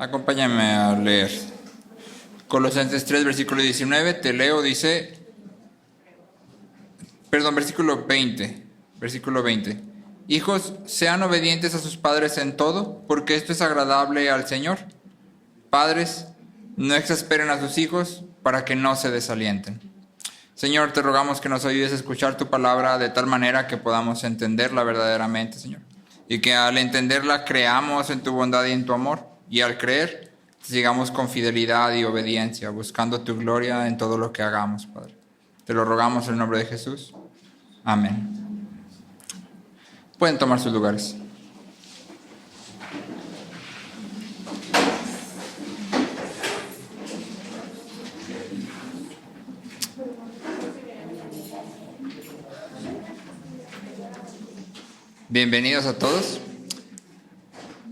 Acompáñame a leer. Colosenses 3, versículo 19, te leo, dice, versículo 20. Hijos, sean obedientes a sus padres en todo, porque esto es agradable al Señor. Padres, no exasperen a sus hijos para que no se desalienten. Señor, te rogamos que nos ayudes a escuchar tu palabra de tal manera que podamos entenderla verdaderamente, Señor. Y que al entenderla creamos en tu bondad y en tu amor. Y al creer, sigamos con fidelidad y obediencia, buscando tu gloria en todo lo que hagamos, Padre. Te lo rogamos en el nombre de Jesús. Amén. Pueden tomar sus lugares. Bienvenidos a todos.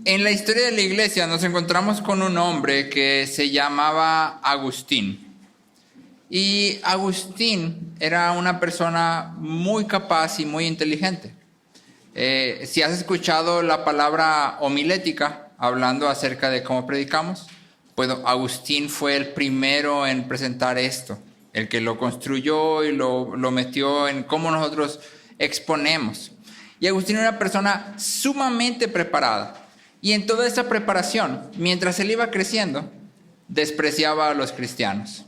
En la historia de la iglesia nos encontramos con un hombre que se llamaba Agustín. Y Agustín era una persona muy capaz y muy inteligente. Si has escuchado la palabra homilética, hablando acerca de cómo predicamos, pues Agustín fue el primero en presentar esto, el que lo construyó y lo metió en cómo nosotros exponemos. Y Agustín era una persona sumamente preparada. Y en toda esa preparación, mientras él iba creciendo, despreciaba a los cristianos.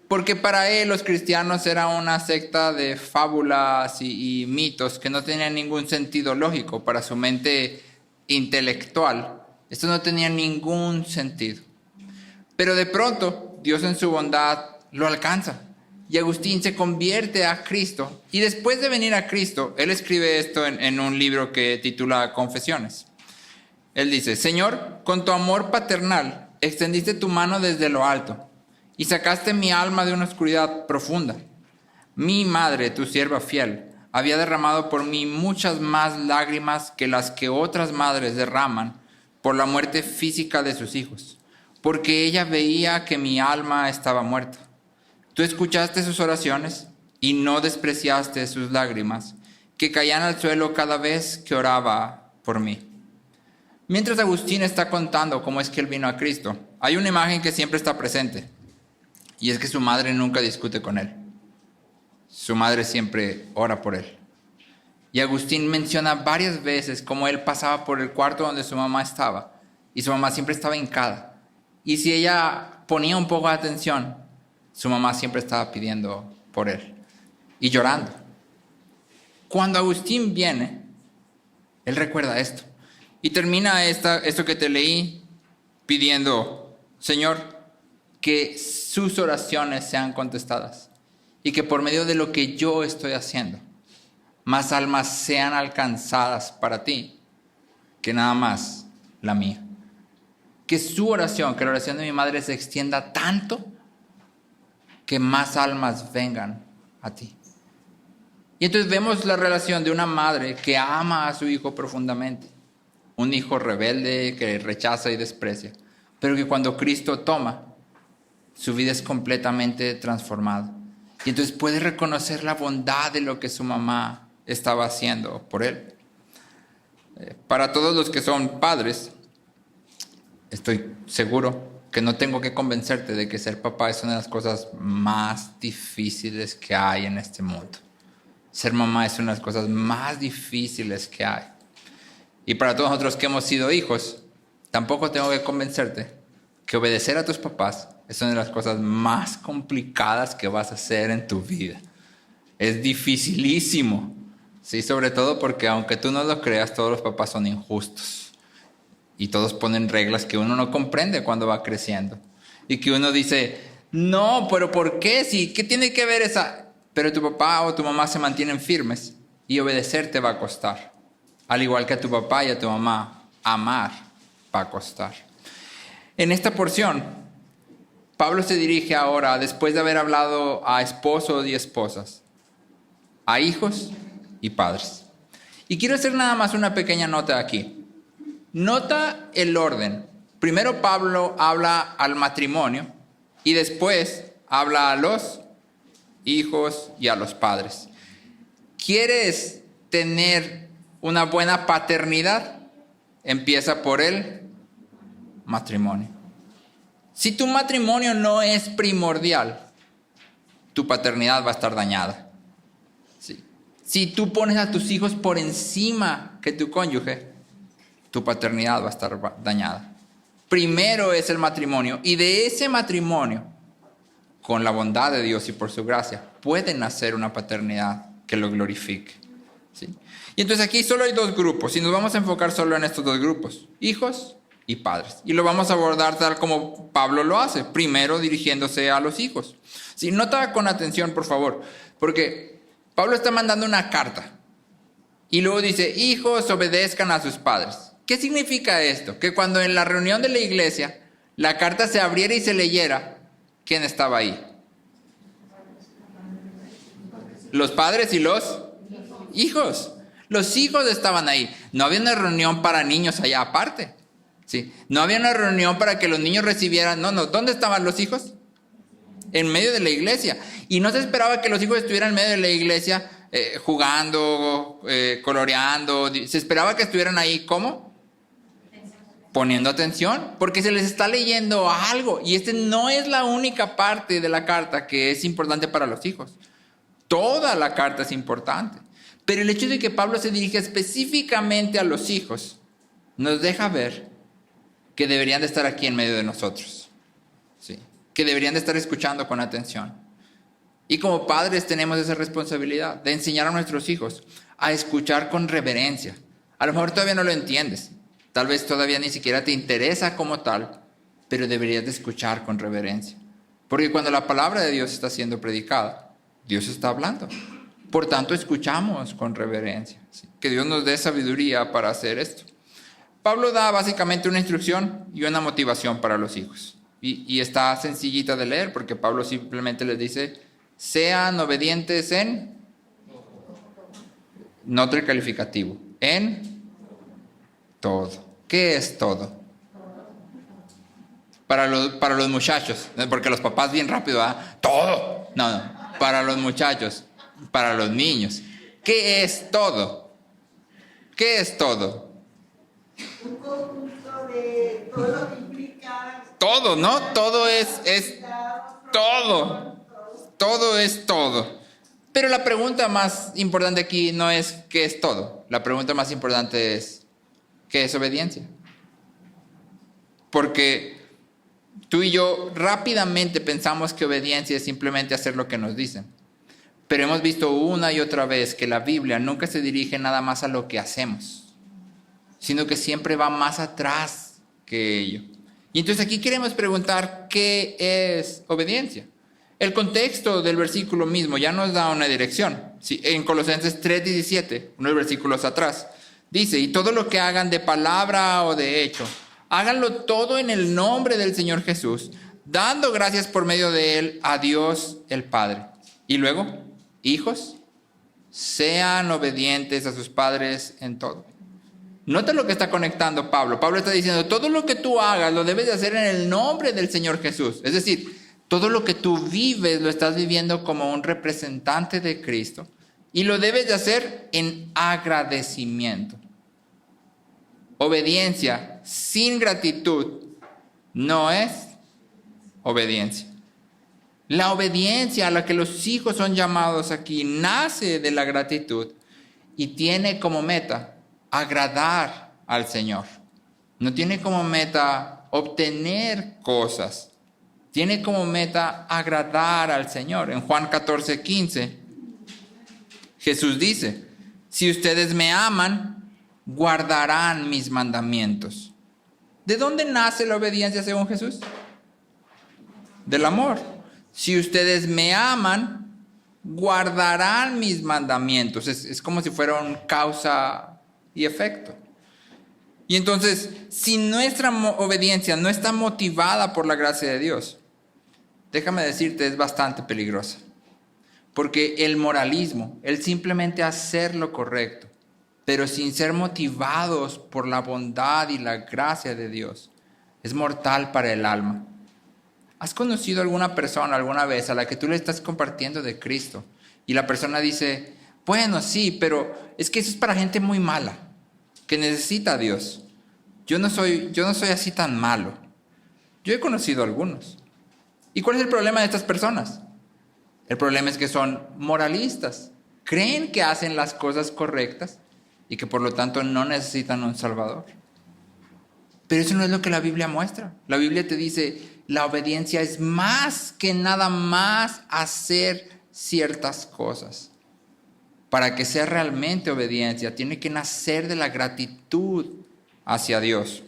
Porque para él los cristianos eran una secta de fábulas y mitos que no tenían ningún sentido lógico para su mente intelectual. Esto no tenía ningún sentido. Pero de pronto, Dios en su bondad lo alcanza. Y Agustín se convierte a Cristo. Y después de venir a Cristo, él escribe esto en un libro que titula Confesiones. Él dice, Señor, con tu amor paternal, extendiste tu mano desde lo alto y sacaste mi alma de una oscuridad profunda. Mi madre, tu sierva fiel, había derramado por mí muchas más lágrimas que las que otras madres derraman por la muerte física de sus hijos, porque ella veía que mi alma estaba muerta. Tú escuchaste sus oraciones y no despreciaste sus lágrimas, que caían al suelo cada vez que oraba por mí. Mientras Agustín está contando cómo es que él vino a Cristo, hay una imagen que siempre está presente, y es que su madre nunca discute con él. Su madre siempre ora por él. Y Agustín menciona varias veces cómo él pasaba por el cuarto donde su mamá estaba, y su mamá siempre estaba hincada. Y si ella ponía un poco de atención, su mamá siempre estaba pidiendo por él y llorando. Cuando Agustín viene, él recuerda esto. Y termina esto que te leí pidiendo, Señor, que sus oraciones sean contestadas y que por medio de lo que yo estoy haciendo, más almas sean alcanzadas para ti que nada más la mía. Que su oración, que la oración de mi madre se extienda tanto que más almas vengan a ti. Y entonces vemos la relación de una madre que ama a su hijo profundamente. Un hijo rebelde que rechaza y desprecia, pero que cuando Cristo toma, su vida es completamente transformada. Y entonces puede reconocer la bondad de lo que su mamá estaba haciendo por él. Para todos los que son padres, estoy seguro que no tengo que convencerte de que ser papá es una de las cosas más difíciles que hay en este mundo. Ser mamá es una de las cosas más difíciles que hay. Y para todos nosotros que hemos sido hijos, tampoco tengo que convencerte que obedecer a tus papás es una de las cosas más complicadas que vas a hacer en tu vida. Es dificilísimo, ¿sí? Sobre todo porque aunque tú no lo creas, todos los papás son injustos. Y todos ponen reglas que uno no comprende cuando va creciendo. Y que uno dice, no, pero ¿por qué? Sí, ¿qué tiene que ver esa? Pero tu papá o tu mamá se mantienen firmes y obedecer te va a costar. Al igual que a tu papá y a tu mamá, amar va a costar. En esta porción, Pablo se dirige ahora, después de haber hablado a esposos y esposas, a hijos y padres. Y quiero hacer nada más una pequeña nota aquí. Nota el orden. Primero Pablo habla al matrimonio y después habla a los hijos y a los padres. ¿Quieres tener una buena paternidad? Empieza por el matrimonio. Si tu matrimonio no es primordial, tu paternidad va a estar dañada. ¿Sí? Si tú pones a tus hijos por encima que tu cónyuge, tu paternidad va a estar dañada. Primero es el matrimonio, y de ese matrimonio, con la bondad de Dios y por su gracia, puede nacer una paternidad que lo glorifique. ¿Sí? Y entonces aquí solo hay dos grupos, y nos vamos a enfocar solo en estos dos grupos, hijos y padres. Y lo vamos a abordar tal como Pablo lo hace, primero dirigiéndose a los hijos. ¿Sí? Nota con atención, por favor, porque Pablo está mandando una carta, y luego dice, hijos, obedezcan a sus padres. ¿Qué significa esto? Que cuando en la reunión de la iglesia, la carta se abriera y se leyera, ¿quién estaba ahí? Los padres y los hijos. Los hijos estaban ahí. No había una reunión para niños allá aparte. ¿Sí? No había una reunión para que los niños recibieran. No. ¿Dónde estaban los hijos? En medio de la iglesia. Y no se esperaba que los hijos estuvieran en medio de la iglesia jugando, coloreando. Se esperaba que estuvieran ahí, ¿cómo? Poniendo atención, porque se les está leyendo algo. Y no es la única parte de la carta que es importante para los hijos. Toda la carta es importante. Pero el hecho de que Pablo se dirige específicamente a los hijos nos deja ver que deberían de estar aquí en medio de nosotros. ¿Sí? Que deberían de estar escuchando con atención. Y como padres tenemos esa responsabilidad de enseñar a nuestros hijos a escuchar con reverencia. A lo mejor todavía no lo entiendes. Tal vez todavía ni siquiera te interesa como tal, pero deberías de escuchar con reverencia. Porque cuando la palabra de Dios está siendo predicada, Dios está hablando. Por tanto, escuchamos con reverencia. ¿Sí? Que Dios nos dé sabiduría para hacer esto. Pablo da básicamente una instrucción y una motivación para los hijos. Y está sencillita de leer, porque Pablo simplemente les dice, sean obedientes en, nota el calificativo, en todo. ¿Qué es todo? Para los muchachos, porque los papás bien rápido, ¿ah? Todo. No. Para los muchachos, para los niños. ¿Qué es todo? ¿Qué es todo? Un conjunto de todo lo que implica. Todo, ¿no? Todo es todo. Todo es todo. Pero la pregunta más importante aquí no es ¿qué es todo? La pregunta más importante es ¿qué es obediencia? Porque tú y yo rápidamente pensamos que obediencia es simplemente hacer lo que nos dicen. Pero hemos visto una y otra vez que la Biblia nunca se dirige nada más a lo que hacemos, sino que siempre va más atrás que ello. Y entonces aquí queremos preguntar ¿qué es obediencia? El contexto del versículo mismo ya nos da una dirección. Sí, en Colosenses 3:17, unos versículos atrás, dice, y todo lo que hagan de palabra o de hecho, háganlo todo en el nombre del Señor Jesús, dando gracias por medio de Él a Dios el Padre. Y luego, hijos, sean obedientes a sus padres en todo. Nota lo que está conectando Pablo. Pablo está diciendo, todo lo que tú hagas lo debes de hacer en el nombre del Señor Jesús. Es decir, todo lo que tú vives lo estás viviendo como un representante de Cristo. Y lo debes de hacer en agradecimiento. Obediencia sin gratitud no es obediencia. La obediencia a la que los hijos son llamados aquí nace de la gratitud y tiene como meta agradar al Señor. No tiene como meta obtener cosas. Tiene como meta agradar al Señor. En Juan 14:15, Jesús dice, si ustedes me aman, guardarán mis mandamientos. ¿De dónde nace la obediencia según Jesús? Del amor. Si ustedes me aman, guardarán mis mandamientos. Es como si fuera un causa y efecto. Y entonces, si nuestra obediencia no está motivada por la gracia de Dios, déjame decirte, es bastante peligrosa. Porque el moralismo, el simplemente hacer lo correcto, pero sin ser motivados por la bondad y la gracia de Dios, es mortal para el alma. ¿Has conocido alguna persona alguna vez a la que tú le estás compartiendo de Cristo y la persona dice, bueno, sí, pero es que eso es para gente muy mala, que necesita a Dios? yo no soy así tan malo. Yo he conocido a algunos. ¿Y cuál es el problema de estas personas? El problema es que son moralistas. Creen que hacen las cosas correctas y que por lo tanto no necesitan un Salvador. Pero eso no es lo que la Biblia muestra. La Biblia te dice, la obediencia es más que nada más hacer ciertas cosas. Para que sea realmente obediencia, tiene que nacer de la gratitud hacia Dios.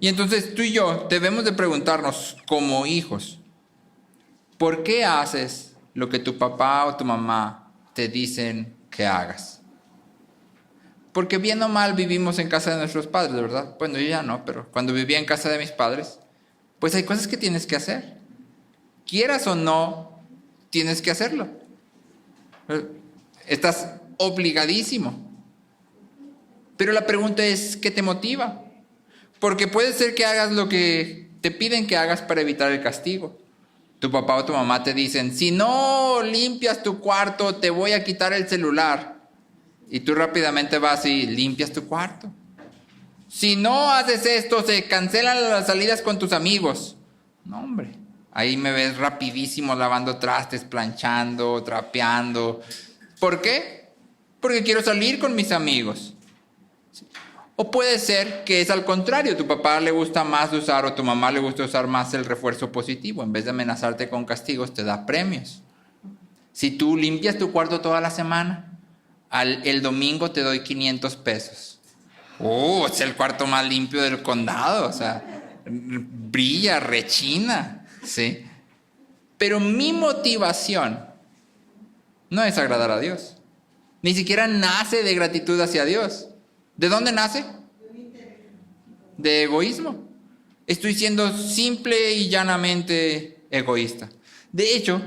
Y entonces tú y yo debemos de preguntarnos como hijos, ¿por qué haces lo que tu papá o tu mamá te dicen que hagas? Porque bien o mal vivimos en casa de nuestros padres, ¿verdad? Bueno, yo ya no, pero cuando vivía en casa de mis padres, pues hay cosas que tienes que hacer. Quieras o no, tienes que hacerlo. Estás obligadísimo. Pero la pregunta es, ¿qué te motiva? Porque puede ser que hagas lo que te piden que hagas para evitar el castigo. Tu papá o tu mamá te dicen, si no limpias tu cuarto, te voy a quitar el celular. Y tú rápidamente vas y limpias tu cuarto. Si no haces esto, se cancelan las salidas con tus amigos. No, hombre. Ahí me ves rapidísimo lavando trastes, planchando, trapeando. ¿Por qué? Porque quiero salir con mis amigos. O puede ser que es al contrario. Tu papá le gusta más usar o tu mamá le gusta usar más el refuerzo positivo. En vez de amenazarte con castigos, te da premios. Si tú limpias tu cuarto toda la semana, el domingo te doy 500 pesos. Es el cuarto más limpio del condado. O sea, brilla, rechina. ¿Sí? Pero mi motivación no es agradar a Dios. Ni siquiera nace de gratitud hacia Dios. ¿De dónde nace? De egoísmo. Estoy siendo simple y llanamente egoísta. De hecho,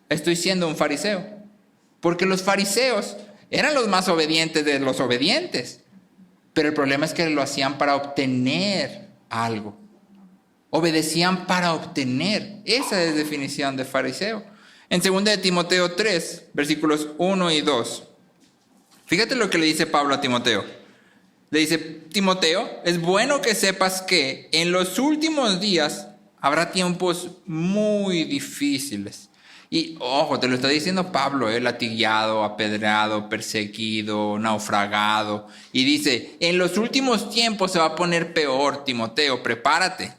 estoy siendo un fariseo. Porque los fariseos eran los más obedientes de los obedientes. Pero el problema es que lo hacían para obtener algo. Obedecían para obtener. Esa es la definición de fariseo. En 2 de Timoteo 3, versículos 1 y 2. Fíjate lo que le dice Pablo a Timoteo. Le dice, Timoteo, es bueno que sepas que en los últimos días habrá tiempos muy difíciles. Y ojo, te lo está diciendo Pablo, latigueado, apedreado, perseguido, naufragado. Y dice, en los últimos tiempos se va a poner peor, Timoteo, prepárate.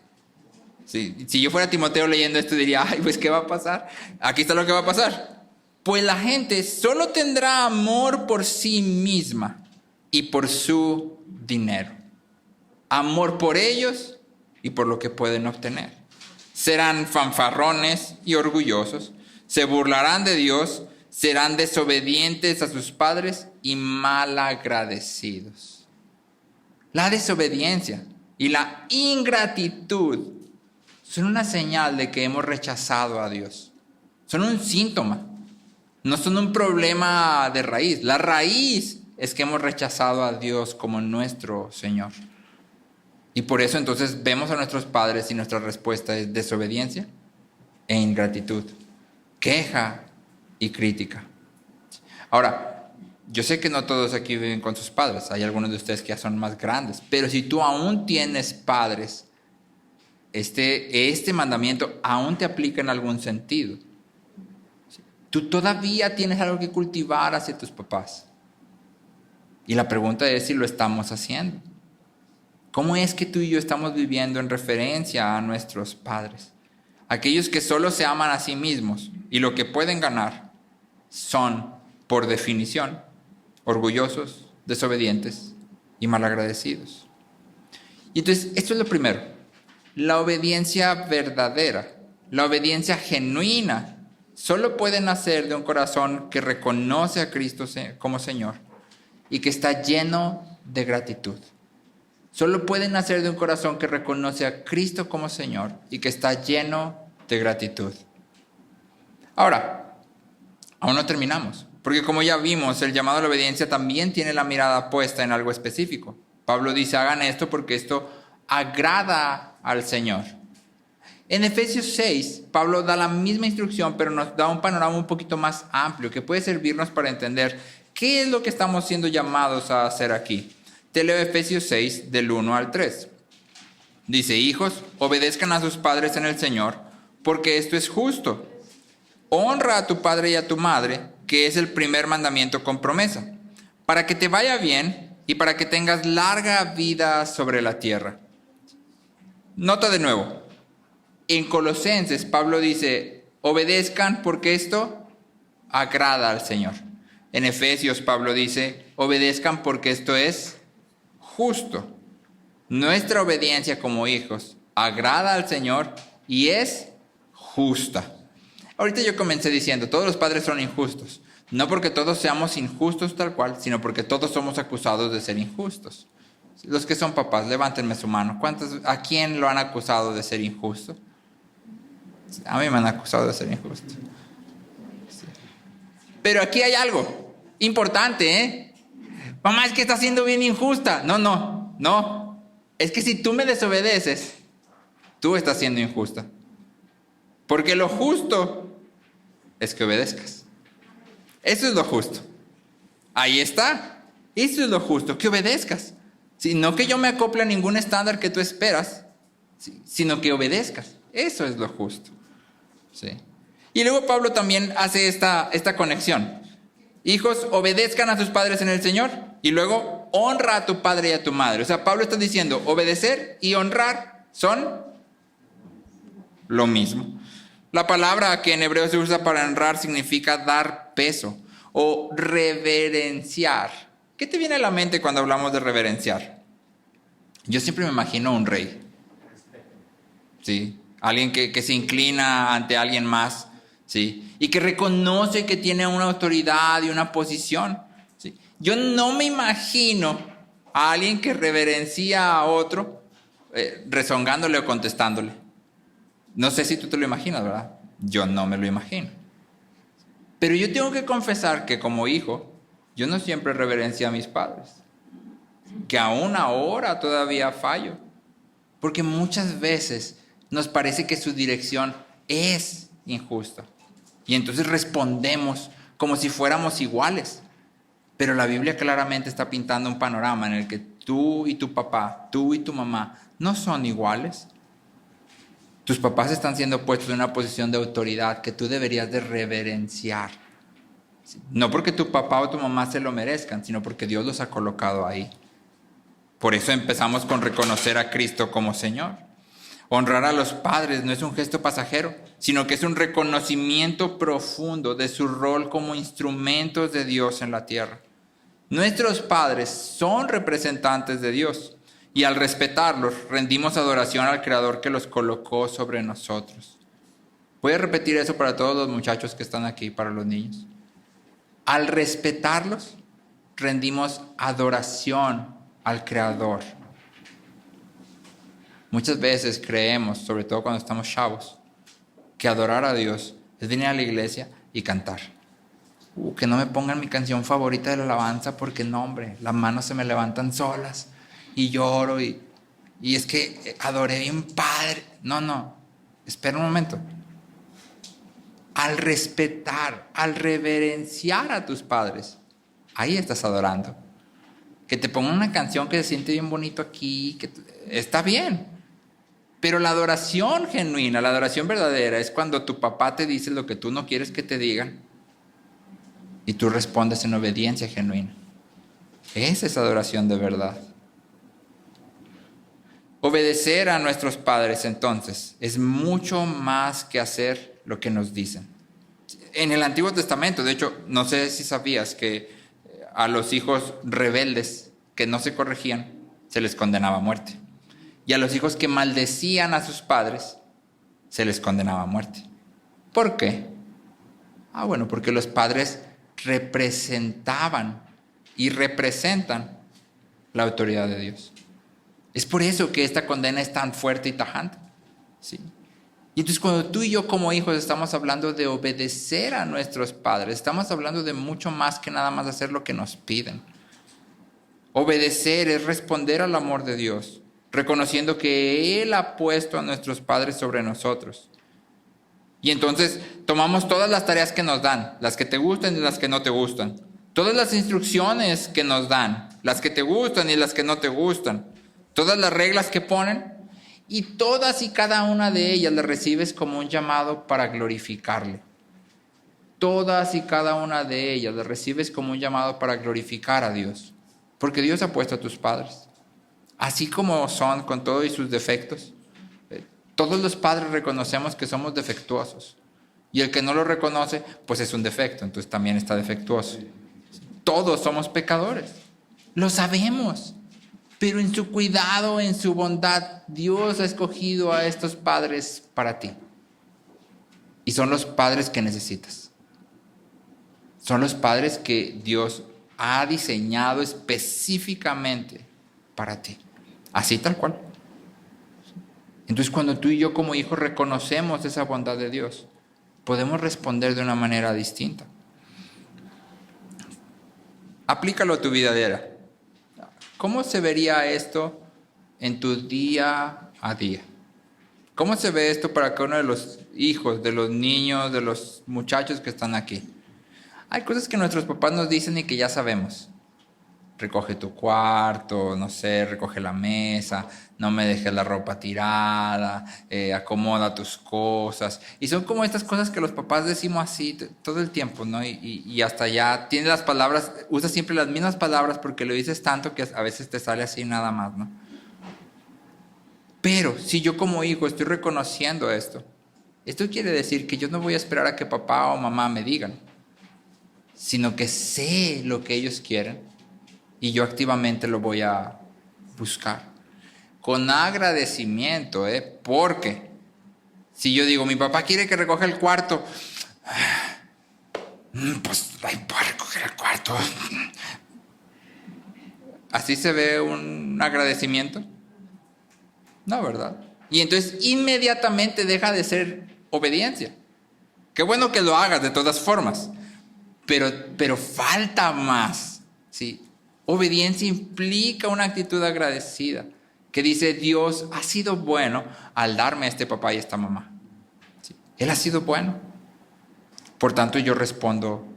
Sí, si yo fuera Timoteo leyendo esto diría, ay, pues ¿qué va a pasar? Aquí está lo que va a pasar. Pues la gente solo tendrá amor por sí misma y por su dinero. Amor por ellos y por lo que pueden obtener. Serán fanfarrones y orgullosos. Se burlarán de Dios, serán desobedientes a sus padres y malagradecidos. La desobediencia y la ingratitud son una señal de que hemos rechazado a Dios. Son un síntoma, no son un problema de raíz. La raíz es que hemos rechazado a Dios como nuestro Señor. Y por eso entonces vemos a nuestros padres y nuestra respuesta es desobediencia e ingratitud. Queja y crítica. Ahora, yo sé que no todos aquí viven con sus padres. Hay algunos de ustedes que ya son más grandes. Pero si tú aún tienes padres, este mandamiento aún te aplica en algún sentido. Tú todavía tienes algo que cultivar hacia tus papás. Y la pregunta es si lo estamos haciendo. ¿Cómo es que tú y yo estamos viviendo en referencia a nuestros padres? Aquellos que solo se aman a sí mismos y lo que pueden ganar son, por definición, orgullosos, desobedientes y malagradecidos. Y entonces, esto es lo primero. La obediencia verdadera, la obediencia genuina, solo puede nacer de un corazón que reconoce a Cristo como Señor y que está lleno de gratitud. Solo puede nacer de un corazón que reconoce a Cristo como Señor y que está lleno de gratitud. Ahora, aún no terminamos, porque como ya vimos, el llamado a la obediencia también tiene la mirada puesta en algo específico. Pablo dice, hagan esto porque esto agrada al Señor. En Efesios 6, Pablo da la misma instrucción, pero nos da un panorama un poquito más amplio que puede servirnos para entender qué es lo que estamos siendo llamados a hacer aquí. Te leo Efesios 6, del 1 al 3. Dice, hijos, obedezcan a sus padres en el Señor, porque esto es justo. Honra a tu padre y a tu madre, que es el primer mandamiento con promesa, para que te vaya bien y para que tengas larga vida sobre la tierra. Nota de nuevo, en Colosenses Pablo dice, obedezcan porque esto agrada al Señor. En Efesios Pablo dice, obedezcan porque esto es justo. Nuestra obediencia como hijos agrada al Señor y es justa. Ahorita yo comencé diciendo, todos los padres son injustos. No porque todos seamos injustos tal cual, sino porque todos somos acusados de ser injustos. Los que son papás, levántenme su mano. ¿A quién lo han acusado de ser injusto? A mí me han acusado de ser injusto. Sí. Pero aquí hay algo importante, ¿eh? Mamá, es que está siendo bien injusta. No. Es que si tú me desobedeces, tú estás siendo injusta. Porque lo justo es que obedezcas. Eso es lo justo. Ahí está. Eso es lo justo, que obedezcas. No que yo me acople a ningún estándar que tú esperas, sino que obedezcas. Eso es lo justo. ¿Sí? Y luego Pablo también hace esta conexión. Hijos, obedezcan a sus padres en el Señor. Y luego, honra a tu padre y a tu madre. O sea, Pablo está diciendo, obedecer y honrar son lo mismo. La palabra que en hebreo se usa para honrar significa dar peso o reverenciar. ¿Qué te viene a la mente cuando hablamos de reverenciar? Yo siempre me imagino un rey. ¿Sí? Alguien que se inclina ante alguien más. ¿Sí? Y que reconoce que tiene una autoridad y una posición. ¿Sí? Yo no me imagino a alguien que reverencia a otro rezongándole o contestándole. No sé si tú te lo imaginas, ¿verdad? Yo no me lo imagino. Pero yo tengo que confesar que como hijo, yo no siempre reverencio a mis padres. Que aún ahora todavía fallo. Porque muchas veces nos parece que su dirección es injusta. Y entonces respondemos como si fuéramos iguales. Pero la Biblia claramente está pintando un panorama en el que tú y tu papá, tú y tu mamá no son iguales. Tus papás están siendo puestos en una posición de autoridad que tú deberías de reverenciar. No porque tu papá o tu mamá se lo merezcan, sino porque Dios los ha colocado ahí. Por eso empezamos con reconocer a Cristo como Señor. Honrar a los padres no es un gesto pasajero, sino que es un reconocimiento profundo de su rol como instrumentos de Dios en la tierra. Nuestros padres son representantes de Dios y al respetarlos rendimos adoración al Creador que los colocó sobre nosotros. Voy a repetir eso para todos los muchachos que están aquí, para los niños. Al respetarlos rendimos adoración al Creador. Muchas veces creemos, sobre todo cuando estamos chavos, que adorar a Dios es venir a la iglesia y cantar. Que no me pongan mi canción favorita de la alabanza porque no, hombre, las manos se me levantan solas y lloro y es que adoré bien padre. No, espera un momento. Al respetar, al reverenciar a tus padres, ahí estás adorando. Que te pongan una canción que se siente bien bonito aquí, está bien. Pero la adoración genuina, la adoración verdadera es cuando tu papá te dice lo que tú no quieres que te digan y tú respondes en obediencia genuina. Esa es adoración de verdad. Obedecer a nuestros padres, entonces, es mucho más que hacer lo que nos dicen. En el Antiguo Testamento, de hecho, no sé si sabías que a los hijos rebeldes que no se corregían, se les condenaba a muerte. Y a los hijos que maldecían a sus padres, se les condenaba a muerte. ¿Por qué? Bueno, porque los padres representaban y representan la autoridad de Dios. Es por eso que esta condena es tan fuerte y tajante. ¿Sí? Y entonces cuando tú y yo como hijos estamos hablando de obedecer a nuestros padres, estamos hablando de mucho más que nada más hacer lo que nos piden. Obedecer es responder al amor de Dios, reconociendo que Él ha puesto a nuestros padres sobre nosotros. Y entonces tomamos todas las tareas que nos dan, las que te gustan y las que no te gustan. Todas las instrucciones que nos dan, las que te gustan y las que no te gustan. Todas las reglas que ponen Y todas y cada una de ellas las recibes como un llamado para glorificarle. Todas y cada una de ellas las recibes como un llamado para glorificar a Dios. Porque Dios ha puesto a tus padres. Así como son con todos sus defectos. Todos los padres reconocemos que somos defectuosos. Y el que no lo reconoce, pues es un defecto. Entonces también está defectuoso. Todos somos pecadores. Lo sabemos. Pero en su cuidado, en su bondad, Dios ha escogido a estos padres para ti. Y son los padres que necesitas. Son los padres que Dios ha diseñado específicamente para ti. Así tal cual. Entonces cuando tú y yo como hijos reconocemos esa bondad de Dios, podemos responder de una manera distinta. Aplícalo a tu vida diaria. ¿Cómo se vería esto en tu día a día? ¿Cómo se ve esto para cada uno de los hijos, de los niños, de los muchachos que están aquí? Hay cosas que nuestros papás nos dicen y que ya sabemos. Recoge tu cuarto, no sé, recoge la mesa, no me dejes la ropa tirada, acomoda tus cosas. Y son como estas cosas que los papás decimos así todo el tiempo, ¿no? Y hasta ya tienes las palabras, usas siempre las mismas palabras porque lo dices tanto que a veces te sale así nada más, ¿no? Pero si yo como hijo estoy reconociendo esto quiere decir que yo no voy a esperar a que papá o mamá me digan, sino que sé lo que ellos quieren y yo activamente lo voy a buscar. Con agradecimiento, porque si yo digo, mi papá quiere que recoja el cuarto, pues ahí puedo recoger el cuarto. ¿Así se ve un agradecimiento? No, ¿verdad? Y entonces inmediatamente deja de ser obediencia. Qué bueno que lo hagas de todas formas. Pero falta más, ¿sí? Obediencia implica una actitud agradecida, que dice, Dios ha sido bueno al darme a este papá y a esta mamá. ¿Sí? Él ha sido bueno. Por tanto, yo respondo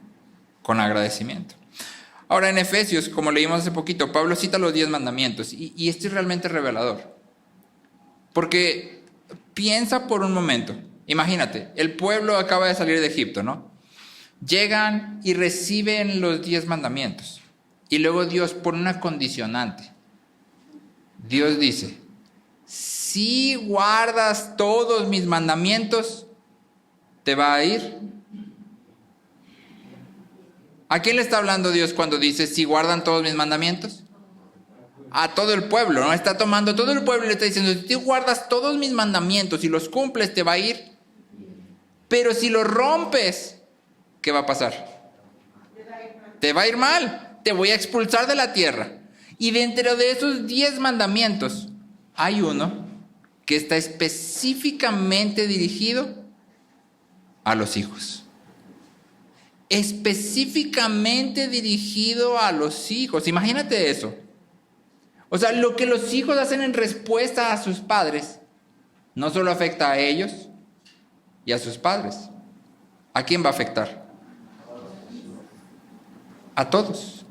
con agradecimiento. Ahora, en Efesios, como leímos hace poquito, Pablo cita los 10 mandamientos, y esto es realmente revelador. Porque piensa por un momento, imagínate, el pueblo acaba de salir de Egipto, ¿no? Llegan y reciben los 10 mandamientos. Y luego Dios pone una condicionante. Dios dice, si guardas todos mis mandamientos, ¿te va a ir? ¿A quién le está hablando Dios cuando dice, si guardan todos mis mandamientos? A todo el pueblo, ¿no? Está tomando todo el pueblo y le está diciendo, si tú guardas todos mis mandamientos y los cumples, ¿te va a ir? Pero si los rompes, ¿qué va a pasar? Te va a ir mal, te voy a expulsar de la tierra. Y dentro de esos 10 mandamientos, hay uno que está específicamente dirigido a los hijos. Específicamente dirigido a los hijos. Imagínate eso. O sea, lo que los hijos hacen en respuesta a sus padres, no solo afecta a ellos y a sus padres. ¿A quién va a afectar? A todos.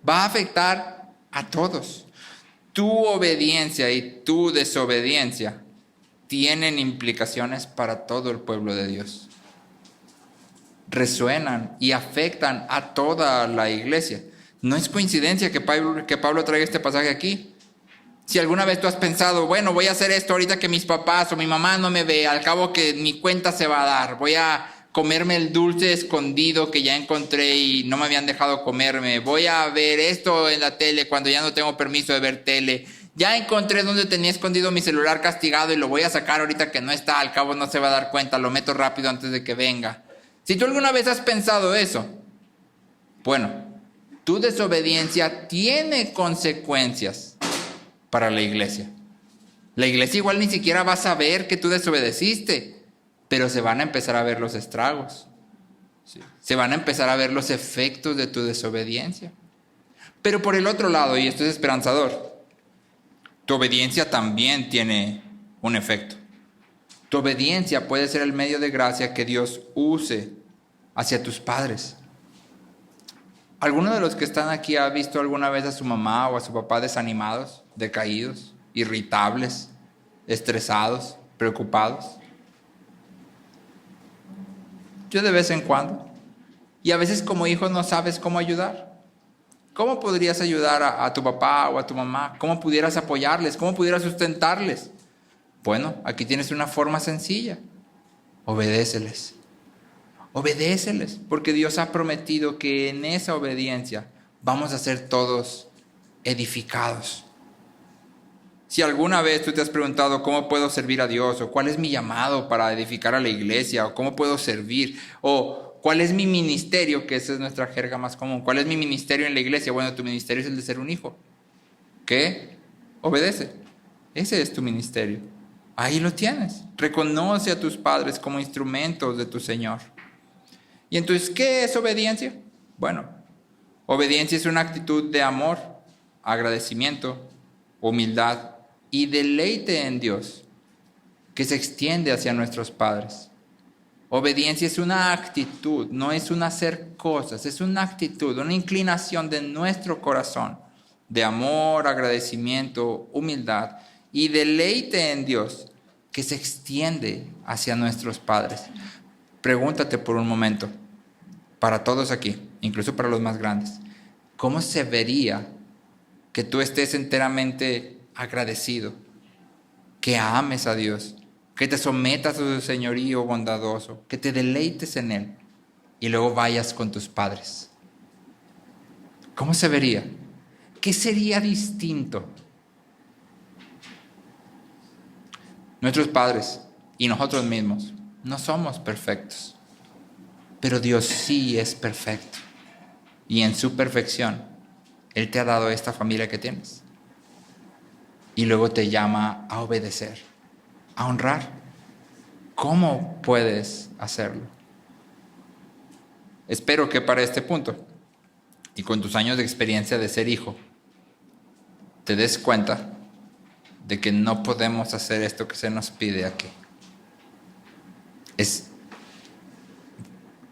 Va a afectar a todos. Tu obediencia y tu desobediencia tienen implicaciones para todo el pueblo de Dios. Resuenan y afectan a toda la iglesia. No es coincidencia que Pablo traiga este pasaje aquí. Si alguna vez tú has pensado, bueno, voy a hacer esto ahorita que mis papás o mi mamá no me ve, al cabo que mi cuenta se va a dar, voy a comerme el dulce escondido que ya encontré y no me habían dejado comerme, voy a ver esto en la tele cuando ya no tengo permiso de ver tele, ya encontré donde tenía escondido mi celular castigado y lo voy a sacar ahorita que no está, al cabo no se va a dar cuenta, lo meto rápido antes de que venga. Si tú alguna vez has pensado eso, bueno, tu desobediencia tiene consecuencias para la iglesia. La iglesia igual ni siquiera va a saber que tú desobedeciste, pero se van a empezar a ver los estragos. ¿Sí? Se van a empezar a ver los efectos de tu desobediencia. Pero por el otro lado, y esto es esperanzador, tu obediencia también tiene un efecto. Tu obediencia puede ser el medio de gracia que Dios use hacia tus padres. ¿Alguno de los que están aquí ha visto alguna vez a su mamá o a su papá desanimados, decaídos, irritables, estresados, preocupados. Yo de vez en cuando. Y a veces como hijo no sabes cómo ayudar. ¿Cómo podrías ayudar a tu papá o a tu mamá? ¿Cómo pudieras apoyarles? ¿Cómo pudieras sustentarles? Bueno, aquí tienes una forma sencilla. Obedéceles. Obedéceles, porque Dios ha prometido que en esa obediencia vamos a ser todos edificados. Si alguna vez tú te has preguntado cómo puedo servir a Dios, o cuál es mi llamado para edificar a la iglesia, o cómo puedo servir, o cuál es mi ministerio, que esa es nuestra jerga más común, ¿cuál es mi ministerio en la iglesia? Bueno, tu ministerio es el de ser un hijo. ¿Qué? Obedece. Ese es tu ministerio. Ahí lo tienes. Reconoce a tus padres como instrumentos de tu Señor. Y entonces, ¿qué es obediencia? Bueno, obediencia es una actitud de amor, agradecimiento, humildad y deleite en Dios que se extiende hacia nuestros padres. Obediencia es una actitud, no es un hacer cosas, es una actitud, una inclinación de nuestro corazón de amor, agradecimiento, humildad y deleite en Dios que se extiende hacia nuestros padres. Pregúntate por un momento, para todos aquí, incluso para los más grandes, ¿cómo se vería que tú estés enteramente agradecido, que ames a Dios, que te sometas a su señorío bondadoso, que te deleites en Él y luego vayas con tus padres? ¿Cómo se vería? ¿Qué sería distinto? Nuestros padres y nosotros mismos no somos perfectos, pero Dios sí es perfecto. Y en su perfección, Él te ha dado esta familia que tienes. Y luego te llama a obedecer, a honrar. ¿Cómo puedes hacerlo? Espero que para este punto, y con tus años de experiencia de ser hijo, te des cuenta de que no podemos hacer esto que se nos pide aquí. Es,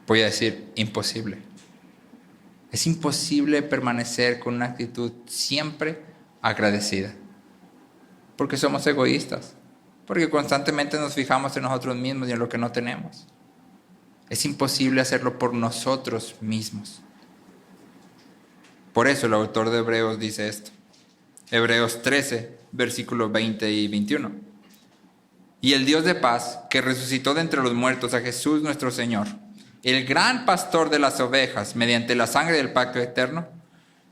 voy a decir, imposible. Es imposible permanecer con una actitud siempre agradecida. Porque somos egoístas. Porque constantemente nos fijamos en nosotros mismos y en lo que no tenemos. Es imposible hacerlo por nosotros mismos. Por eso el autor de Hebreos dice esto. Hebreos 13, versículos 20 y 21. Y el Dios de paz, que resucitó de entre los muertos a Jesús nuestro Señor, el gran pastor de las ovejas, mediante la sangre del pacto eterno,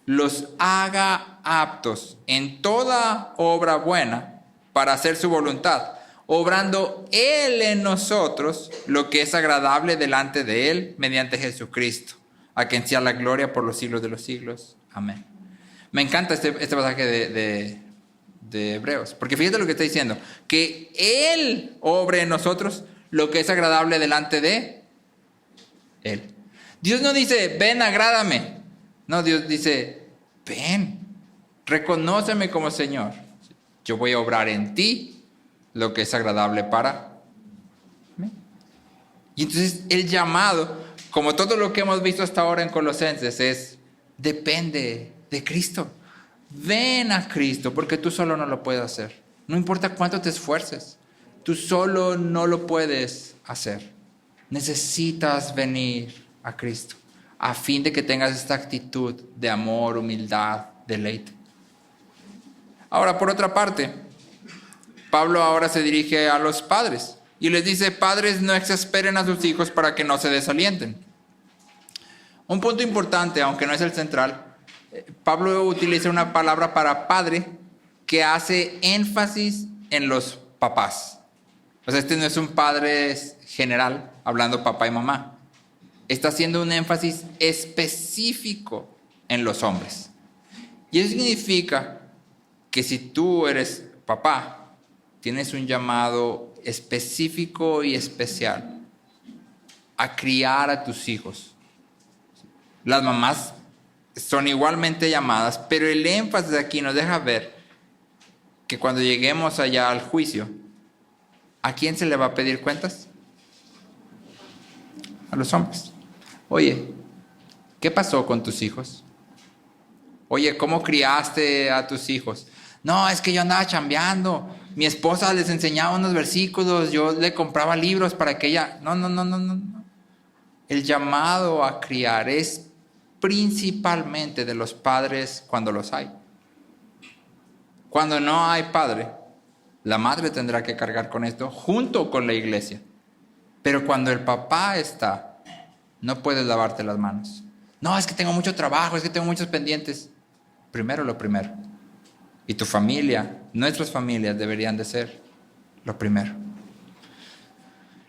los haga aptos en toda obra buena para hacer su voluntad, obrando Él en nosotros lo que es agradable delante de Él mediante Jesucristo, a quien sea la gloria por los siglos de los siglos. Amén. Me encanta este pasaje de Hebreos, porque fíjate lo que está diciendo, que Él obre en nosotros lo que es agradable delante de Él. Dios no dice, ven, agrádame. No, Dios dice, ven, reconóceme como Señor. Yo voy a obrar en ti lo que es agradable para mí. Y entonces el llamado, como todo lo que hemos visto hasta ahora en Colosenses, es, depende de Cristo. Ven a Cristo, porque tú solo no lo puedes hacer. No importa cuánto te esfuerces, tú solo no lo puedes hacer. Necesitas venir a Cristo a fin de que tengas esta actitud de amor, humildad, deleite. Ahora, por otra parte, Pablo ahora se dirige a los padres y les dice, padres, no exasperen a sus hijos para que no se desalienten. Un punto importante, aunque no es el central, Pablo utiliza una palabra para padre que hace énfasis en los papás. O sea, este no es un padre general hablando papá y mamá. Está haciendo un énfasis específico en los hombres. Y eso significa que si tú eres papá, tienes un llamado específico y especial a criar a tus hijos. Las mamás son igualmente llamadas, pero el énfasis aquí nos deja ver que cuando lleguemos allá al juicio, ¿a quién se le va a pedir cuentas? A los hombres. Oye, ¿qué pasó con tus hijos? Oye, ¿cómo criaste a tus hijos? No, es que yo andaba chambeando. mi esposa les enseñaba unos versículos, yo le compraba libros para que ella... No. El llamado a criar es principalmente de los padres cuando los hay. Cuando no hay padre, la madre tendrá que cargar con esto junto con la iglesia. Pero cuando el papá está, no puedes lavarte las manos. No, es que tengo mucho trabajo, es que tengo muchos pendientes. Primero lo primero. Y tu familia, nuestras familias deberían de ser lo primero.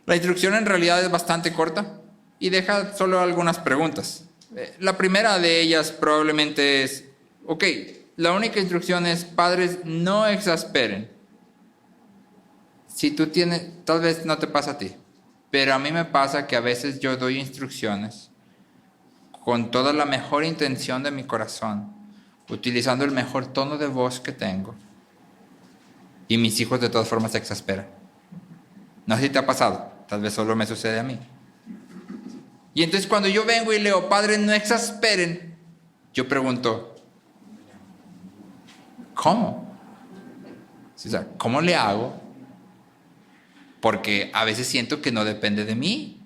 La instrucción en realidad es bastante corta y deja solo algunas preguntas. La primera de ellas probablemente es, la única instrucción es, padres, no exasperen. Si tú tienes, tal vez no te pasa a ti, pero a mí me pasa que a veces yo doy instrucciones con toda la mejor intención de mi corazón, utilizando el mejor tono de voz que tengo, y mis hijos de todas formas se exasperan. No sé si te ha pasado, tal vez solo me sucede a mí. Y entonces cuando yo vengo y leo, padres, no exasperen, yo pregunto, ¿cómo? O sea, ¿cómo le hago? Porque a veces siento que no depende de mí.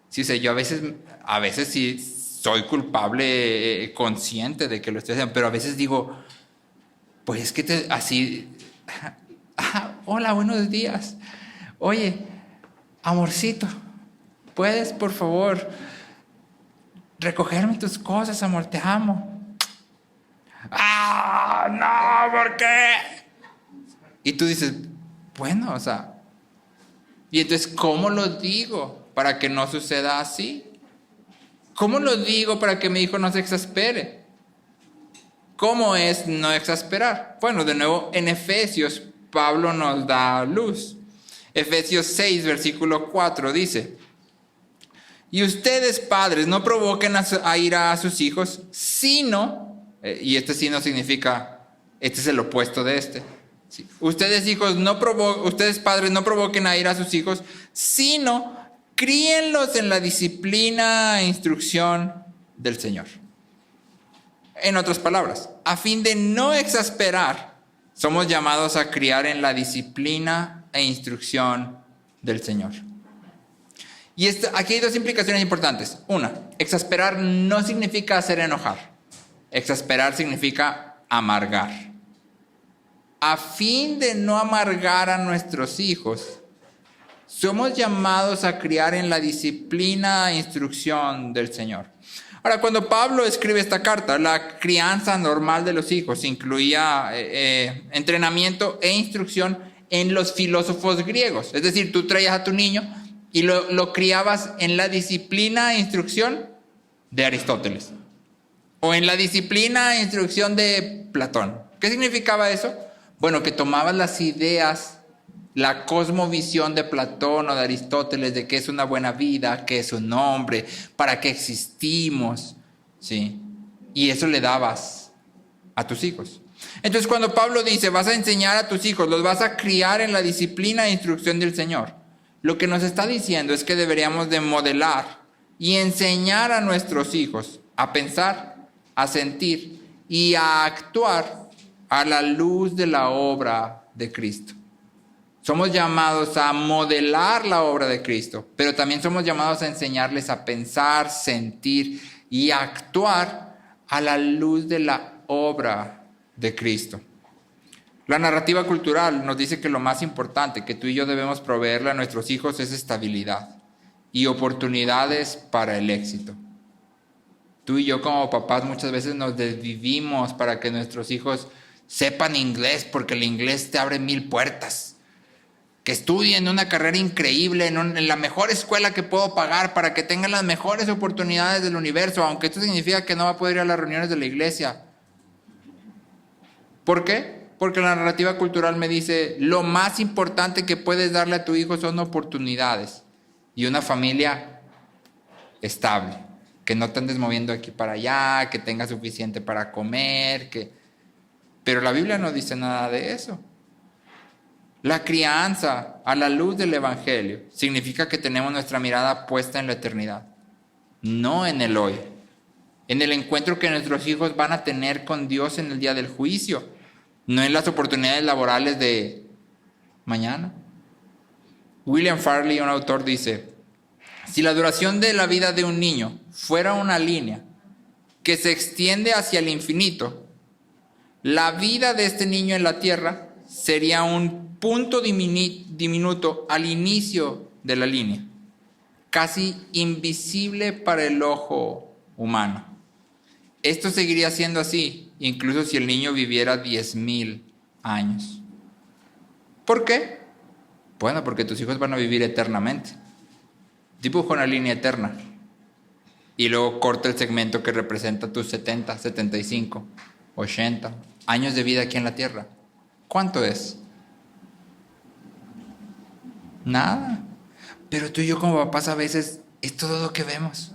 Sí, o sea, yo a veces sí soy culpable, consciente de que lo estoy haciendo, pero a veces digo, pues es que así, hola, buenos días. Oye, amorcito, ¿puedes por favor recogerme tus cosas, amor? Te amo. No, ¿por qué? Y tú dices, bueno, o sea, y entonces, ¿cómo lo digo para que no suceda así? ¿Cómo lo digo para que mi hijo no se exaspere? ¿Cómo es no exasperar? Bueno, de nuevo, en Efesios, Pablo nos da luz. Efesios 6, versículo 4 dice, y ustedes, padres, no provoquen a ira a sus hijos, sino, y este sino significa, este es el opuesto de este. Sí. Ustedes padres, no provoquen a ira a sus hijos, sino críenlos en la disciplina e instrucción del Señor. En otras palabras, a fin de no exasperar, somos llamados a criar en la disciplina e instrucción del Señor. Y aquí hay dos implicaciones importantes. Una, exasperar no significa hacer enojar. Exasperar significa amargar. A fin de no amargar a nuestros hijos, somos llamados a criar en la disciplina e instrucción del Señor. Ahora, cuando Pablo escribe esta carta, la crianza normal de los hijos incluía entrenamiento e instrucción en los filósofos griegos. Es decir, tú traías a tu niño y lo criabas en la disciplina e instrucción de Aristóteles. O en la disciplina e instrucción de Platón. ¿Qué significaba eso? Bueno, que tomabas las ideas, la cosmovisión de Platón o de Aristóteles de qué es una buena vida, qué es un hombre, para qué existimos, ¿sí? Y eso le dabas a tus hijos. Entonces, cuando Pablo dice, vas a enseñar a tus hijos, los vas a criar en la disciplina e instrucción del Señor, lo que nos está diciendo es que deberíamos de modelar y enseñar a nuestros hijos a pensar, a sentir y a actuar a la luz de la obra de Cristo. Somos llamados a modelar la obra de Cristo, pero también somos llamados a enseñarles a pensar, sentir y actuar a la luz de la obra de Cristo. La narrativa cultural nos dice que lo más importante que tú y yo debemos proveerle a nuestros hijos es estabilidad y oportunidades para el éxito. Tú y yo como papás muchas veces nos desvivimos para que nuestros hijos sepan inglés, porque el inglés te abre 1000 puertas. Que estudien una carrera increíble en la mejor escuela que puedo pagar para que tengan las mejores oportunidades del universo, aunque esto significa que no va a poder ir a las reuniones de la iglesia. ¿Por qué? Porque la narrativa cultural me dice, lo más importante que puedes darle a tu hijo son oportunidades y una familia estable, que no te andes moviendo aquí para allá, que tenga suficiente para comer, Pero la Biblia no dice nada de eso. La crianza a la luz del Evangelio significa que tenemos nuestra mirada puesta en la eternidad, no en el hoy, en el encuentro que nuestros hijos van a tener con Dios en el día del juicio, no en las oportunidades laborales de mañana. William Farley, un autor, dice: si la duración de la vida de un niño fuera una línea que se extiende hacia el infinito, la vida de este niño en la tierra sería un punto diminuto al inicio de la línea, casi invisible para el ojo humano. Esto seguiría siendo así, incluso si el niño viviera 10,000 años. ¿Por qué? Bueno, porque tus hijos van a vivir eternamente. Dibuja una línea eterna y luego corta el segmento que representa tus 70, 75, 80 años de vida aquí en la tierra. ¿Cuánto es? Nada. Pero tú y yo como papás a veces es todo lo que vemos.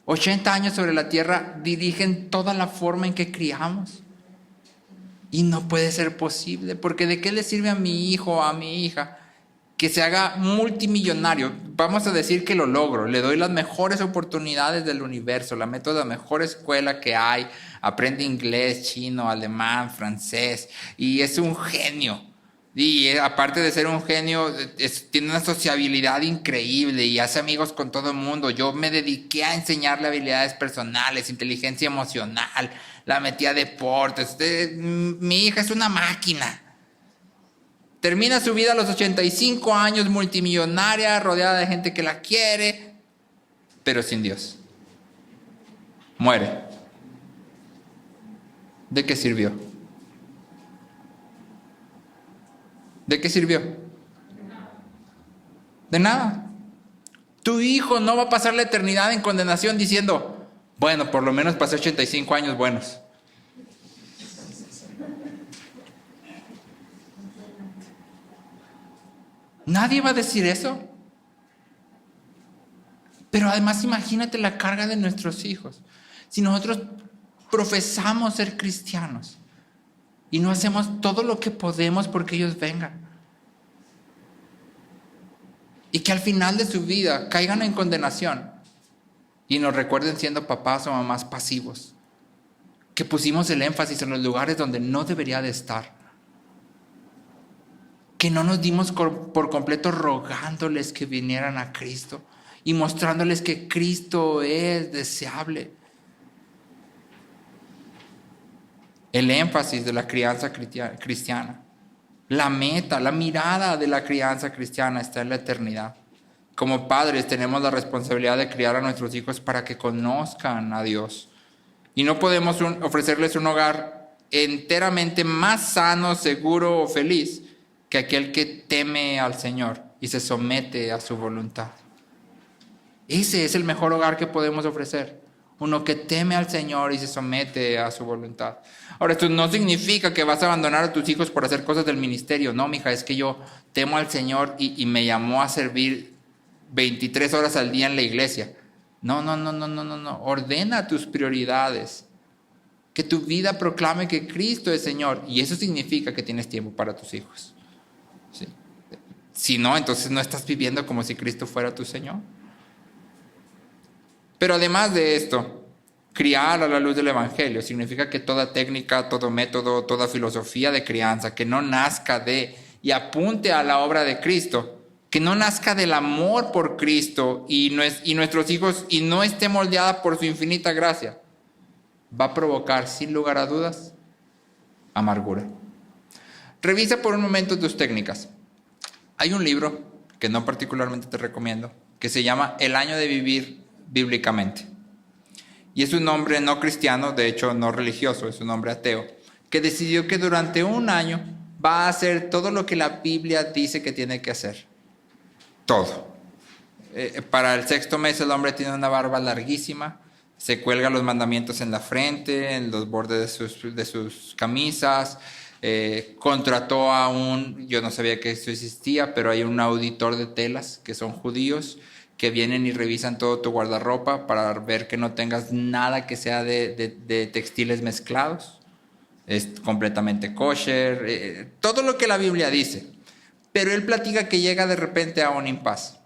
80 años sobre la tierra dirigen toda la forma en que criamos. Y no puede ser posible, porque ¿de qué le sirve a mi hijo o a mi hija que se haga multimillonario? Vamos a decir que lo logro, le doy las mejores oportunidades del universo, la meto a la mejor escuela que hay, aprende inglés, chino, alemán, francés, y es un genio. Y aparte de ser un genio, tiene una sociabilidad increíble y hace amigos con todo el mundo. Yo me dediqué a enseñarle habilidades personales, inteligencia emocional, la metí a deportes. Mi hija es una máquina. Termina su vida a los 85 años, multimillonaria, rodeada de gente que la quiere, pero sin Dios. Muere. ¿De qué sirvió? ¿De qué sirvió? De nada. Tu hijo no va a pasar la eternidad en condenación diciendo: bueno, por lo menos pasé 85 años buenos. Nadie va a decir eso. Pero además imagínate la carga de nuestros hijos. Si nosotros profesamos ser cristianos y no hacemos todo lo que podemos porque ellos vengan, y que al final de su vida caigan en condenación y nos recuerden siendo papás o mamás pasivos, que pusimos el énfasis en los lugares donde no debería de estar, que no nos dimos por completo rogándoles que vinieran a Cristo y mostrándoles que Cristo es deseable. El énfasis de la crianza cristiana, la meta, la mirada de la crianza cristiana está en la eternidad. Como padres tenemos la responsabilidad de criar a nuestros hijos para que conozcan a Dios. Y no podemos ofrecerles un hogar enteramente más sano, seguro o feliz que aquel que teme al Señor y se somete a su voluntad. Ese es el mejor hogar que podemos ofrecer. Uno que teme al Señor y se somete a su voluntad. Ahora, esto no significa que vas a abandonar a tus hijos por hacer cosas del ministerio. No, mija, es que yo temo al Señor y me llamó a servir 23 horas al día en la iglesia. No. Ordena tus prioridades. Que tu vida proclame que Cristo es Señor. Y eso significa que tienes tiempo para tus hijos. ¿Sí? Si no, entonces no estás viviendo como si Cristo fuera tu Señor. Pero además de esto, criar a la luz del Evangelio significa que toda técnica, todo método, toda filosofía de crianza que no nazca de y apunte a la obra de Cristo, que no nazca del amor por Cristo y nuestros hijos y no esté moldeada por su infinita gracia, va a provocar, sin lugar a dudas, amargura. Revisa por un momento tus técnicas. Hay un libro que no particularmente te recomiendo, que se llama El año de vivir bíblicamente. Y es un hombre no cristiano, de hecho no religioso, es un hombre ateo, que decidió que durante un año va a hacer todo lo que la Biblia dice que tiene que hacer. Todo. Para el 6º mes el hombre tiene una barba larguísima, se cuelga los mandamientos en la frente, en los bordes de sus camisas, contrató a yo no sabía que esto existía, pero hay un auditor de telas que son judíos, que vienen y revisan todo tu guardarropa para ver que no tengas nada que sea de textiles mezclados. Es completamente kosher, todo lo que la Biblia dice. Pero él platica que llega de repente a un impasse.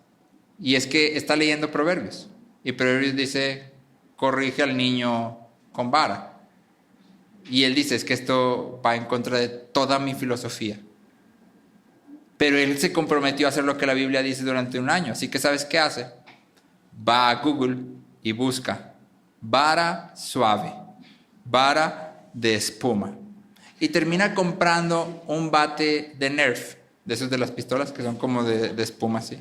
Y es que está leyendo Proverbios. Y Proverbios dice, corrige al niño con vara. Y él dice, es que esto va en contra de toda mi filosofía. Pero él se comprometió a hacer lo que la Biblia dice durante un año. Así que ¿sabes qué hace? Va a Google y busca vara suave, vara de espuma. Y termina comprando un bate de Nerf, de esos de las pistolas que son como de espuma así.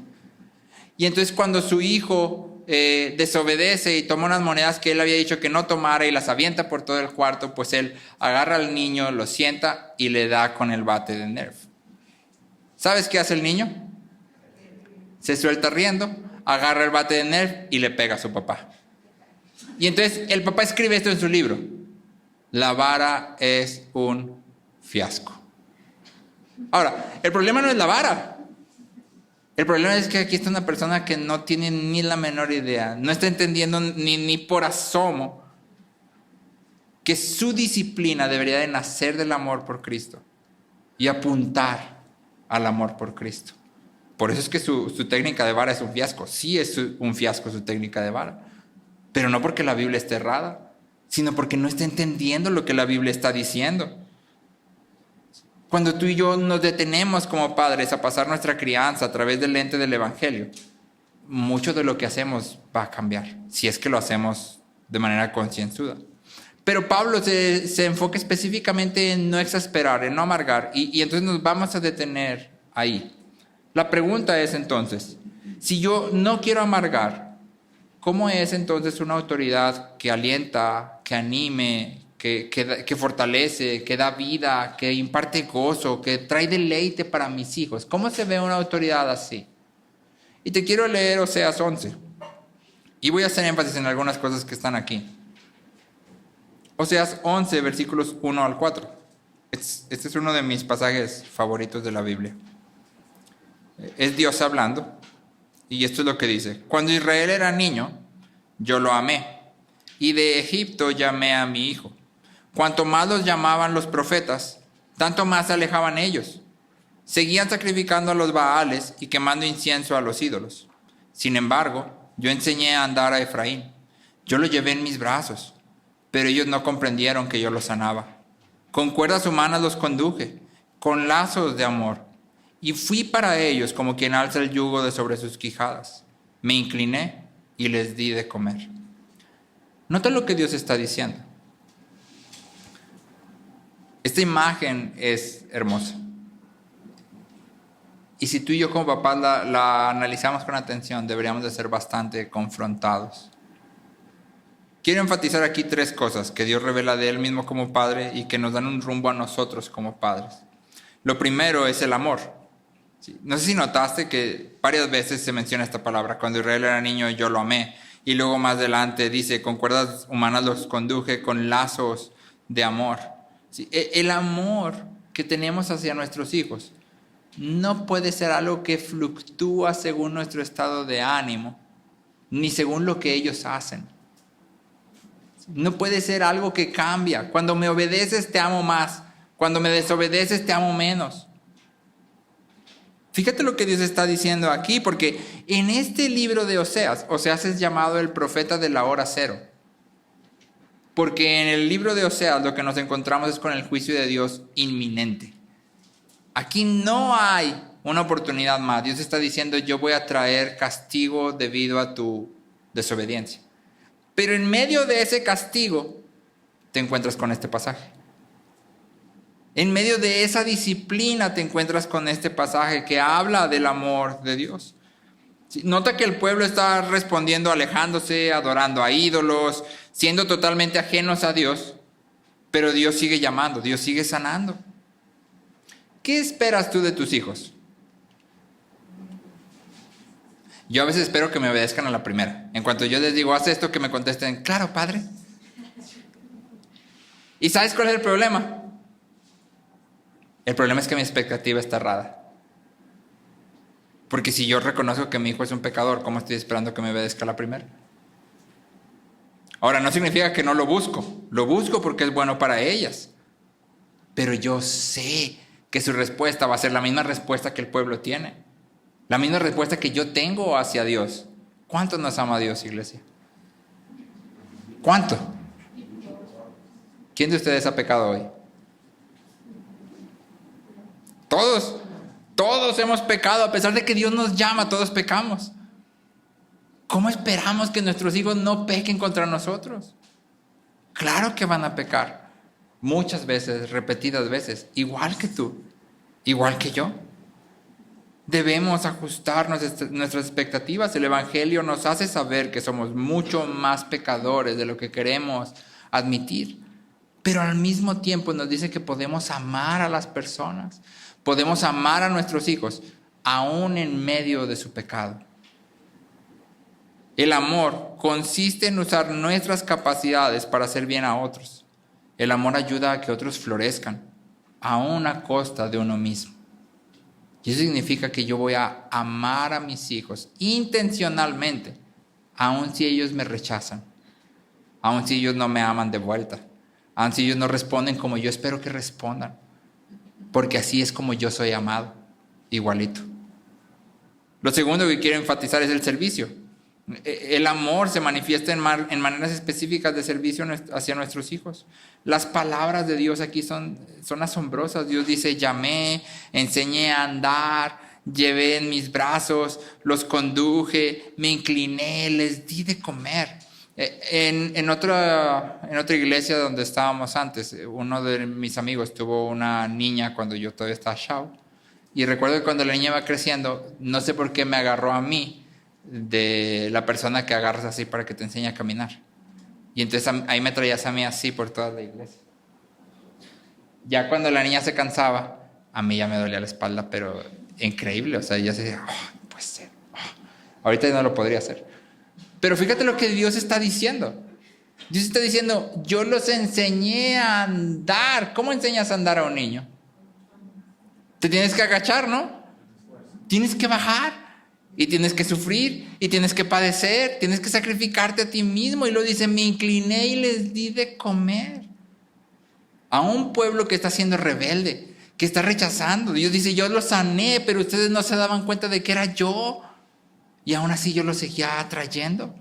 Y entonces cuando su hijo desobedece y toma unas monedas que él había dicho que no tomara y las avienta por todo el cuarto, pues él agarra al niño, lo sienta y le da con el bate de Nerf. ¿Sabes qué hace el niño? Se suelta riendo, agarra el bate de Nerf y le pega a su papá. Y entonces el papá escribe esto en su libro. La vara es un fiasco. Ahora, el problema no es la vara. El problema es que aquí está una persona que no tiene ni la menor idea, no está entendiendo ni por asomo que su disciplina debería de nacer del amor por Cristo y apuntar al amor por Cristo. Por eso es que su técnica de vara es un fiasco. Sí es un fiasco su técnica de vara, pero no porque la Biblia esté errada, sino porque no está entendiendo lo que la Biblia está diciendo. Cuando tú y yo nos detenemos como padres a pasar nuestra crianza a través del lente del Evangelio, mucho de lo que hacemos va a cambiar, si es que lo hacemos de manera concienzuda. Pero Pablo se enfoca específicamente en no exasperar, en no amargar, y entonces nos vamos a detener ahí. La pregunta es entonces, si yo no quiero amargar, ¿cómo es entonces una autoridad que alienta, que anime, que fortalece, que da vida, que imparte gozo, que trae deleite para mis hijos? ¿Cómo se ve una autoridad así? Y te quiero leer Oseas 11. Y voy a hacer énfasis en algunas cosas que están aquí. Oseas 11, versículos 1 al 4. Este es uno de mis pasajes favoritos de la Biblia. Es Dios hablando. Y esto es lo que dice. Cuando Israel era niño, yo lo amé. Y de Egipto llamé a mi hijo. Cuanto más los llamaban los profetas, tanto más se alejaban ellos. Seguían sacrificando a los Baales y quemando incienso a los ídolos. Sin embargo, yo enseñé a andar a Efraín. Yo lo llevé en mis brazos, pero ellos no comprendieron que yo los sanaba. Con cuerdas humanas los conduje, con lazos de amor. Y fui para ellos como quien alza el yugo de sobre sus quijadas. Me incliné y les di de comer. Nota lo que Dios está diciendo. Esta imagen es hermosa. Y si tú y yo como papás la analizamos con atención, deberíamos de ser bastante confrontados. Quiero enfatizar aquí 3 cosas que Dios revela de Él mismo como Padre y que nos dan un rumbo a nosotros como padres. Lo primero es el amor. Sí. No sé si notaste que varias veces se menciona esta palabra. Cuando Israel era niño, yo lo amé. Y luego más adelante dice, con cuerdas humanas los conduje, con lazos de amor. Sí. El amor que tenemos hacia nuestros hijos no puede ser algo que fluctúa según nuestro estado de ánimo, ni según lo que ellos hacen. No puede ser algo que cambia. Cuando me obedeces te amo más. Cuando me desobedeces te amo menos. Fíjate lo que Dios está diciendo aquí, porque en este libro de Oseas es llamado el profeta de la hora cero. Porque en el libro de Oseas lo que nos encontramos es con el juicio de Dios inminente. Aquí no hay una oportunidad más. Dios está diciendo, yo voy a traer castigo debido a tu desobediencia. Pero en medio de ese castigo te encuentras con este pasaje. En medio de esa disciplina te encuentras con este pasaje que habla del amor de Dios. Nota que el pueblo está respondiendo alejándose, adorando a ídolos, siendo totalmente ajenos a Dios, pero Dios sigue llamando, Dios sigue sanando. ¿Qué esperas tú de tus hijos? Yo a veces espero que me obedezcan a la primera. En cuanto yo les digo, haz esto, que me contesten, claro, padre. ¿Y sabes cuál es el problema? El problema es que mi expectativa está errada. Porque si yo reconozco que mi hijo es un pecador, ¿cómo estoy esperando que me obedezca a la primera? Ahora, no significa que no lo busco. Lo busco porque es bueno para ellas. Pero yo sé que su respuesta va a ser la misma respuesta que el pueblo tiene. La misma respuesta que yo tengo hacia Dios. ¿Cuánto nos ama Dios, iglesia? ¿Cuánto? ¿Quién de ustedes ha pecado hoy? Todos. Todos hemos pecado, a pesar de que Dios nos llama, todos pecamos. ¿Cómo esperamos que nuestros hijos no pequen contra nosotros? Claro que van a pecar. Muchas veces, repetidas veces, igual que tú, igual que yo. Debemos ajustar nuestras expectativas. El Evangelio nos hace saber que somos mucho más pecadores de lo que queremos admitir. Pero al mismo tiempo nos dice que podemos amar a las personas. Podemos amar a nuestros hijos, aún en medio de su pecado. El amor consiste en usar nuestras capacidades para hacer bien a otros. El amor ayuda a que otros florezcan, aún a costa de uno mismo. Y eso significa que yo voy a amar a mis hijos intencionalmente, aun si ellos me rechazan, aun si ellos no me aman de vuelta, aun si ellos no responden como yo espero que respondan, porque así es como yo soy amado, igualito. Lo segundo que quiero enfatizar es el servicio. El amor se manifiesta en maneras específicas de servicio hacia nuestros hijos. Las palabras de Dios aquí son asombrosas. Dios dice: llamé, enseñé a andar, llevé en mis brazos, los conduje, me incliné, les di de comer. En otra iglesia donde estábamos antes, uno de mis amigos tuvo una niña cuando yo todavía estaba chavo. Y recuerdo que cuando la niña iba creciendo, no sé por qué me agarró a mí de la persona que agarras así para que te enseñe a caminar. Y entonces ahí me traías a mí así por toda la iglesia. Ya cuando la niña se cansaba, a mí ya me dolía la espalda, pero increíble. O sea, ya se decía, no puede ser. Ahorita ya no lo podría hacer. Pero fíjate lo que Dios está diciendo. Dios está diciendo: yo los enseñé a andar. ¿Cómo enseñas a andar a un niño? Te tienes que agachar, ¿no? Tienes que bajar. Y tienes que sufrir, y tienes que padecer, tienes que sacrificarte a ti mismo. Y lo dice: me incliné y les di de comer. A un pueblo que está siendo rebelde, que está rechazando. Dios dice: yo los sané, pero ustedes no se daban cuenta de que era yo. Y aún así yo los seguía atrayendo.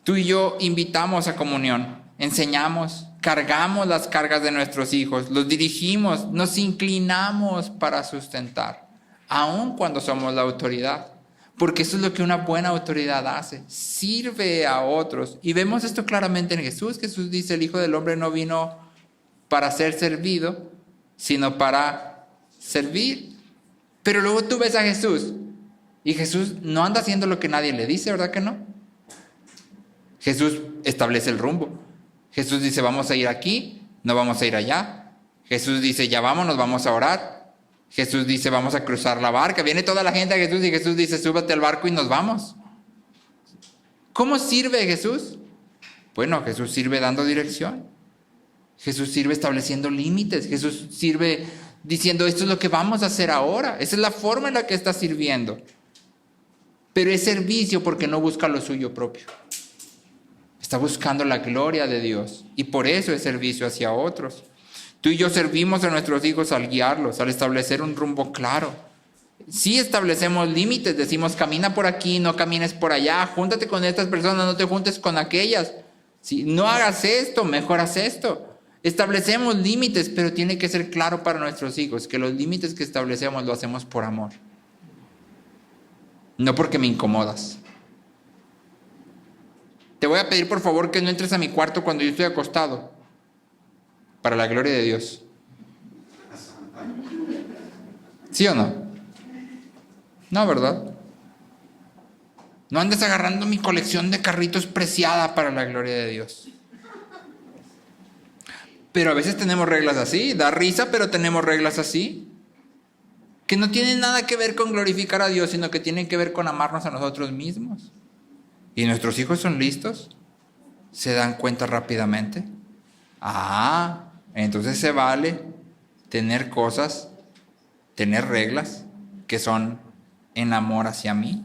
Tú y yo invitamos a comunión, enseñamos, cargamos las cargas de nuestros hijos, los dirigimos, nos inclinamos para sustentar. Aun cuando somos la autoridad, porque eso es lo que una buena autoridad hace, sirve a otros. Y vemos esto claramente en Jesús. Jesús dice: el Hijo del Hombre no vino para ser servido, sino para servir. Pero luego tú ves a Jesús, y Jesús no anda haciendo lo que nadie le dice, ¿verdad que no? Jesús establece el rumbo. Jesús dice: vamos a ir aquí, no vamos a ir allá. Jesús dice: ya vámonos, vamos a orar. Jesús dice: vamos a cruzar la barca. Viene toda la gente a Jesús y Jesús dice: súbete al barco y nos vamos. ¿Cómo sirve Jesús? Bueno, Jesús sirve dando dirección. Jesús sirve estableciendo límites. Jesús sirve diciendo: esto es lo que vamos a hacer ahora. Esa es la forma en la que está sirviendo. Pero es servicio porque no busca lo suyo propio. Está buscando la gloria de Dios. Y por eso es servicio hacia otros. Tú y yo servimos a nuestros hijos al guiarlos, al establecer un rumbo claro. Sí establecemos límites, decimos: camina por aquí, no camines por allá, júntate con estas personas, no te juntes con aquellas. Si no hagas esto, mejor haz esto. Establecemos límites, pero tiene que ser claro para nuestros hijos que los límites que establecemos lo hacemos por amor. No porque me incomodas. Te voy a pedir por favor que no entres a mi cuarto cuando yo estoy acostado. Para la gloria de Dios. ¿Sí o no? No, ¿verdad? No andes agarrando mi colección de carritos preciada para la gloria de Dios. Pero a veces tenemos reglas así. Da risa, pero tenemos reglas así. Que no tienen nada que ver con glorificar a Dios, sino que tienen que ver con amarnos a nosotros mismos. ¿Y nuestros hijos son listos? ¿Se dan cuenta rápidamente? Entonces se vale tener cosas, tener reglas que son en amor hacia mí.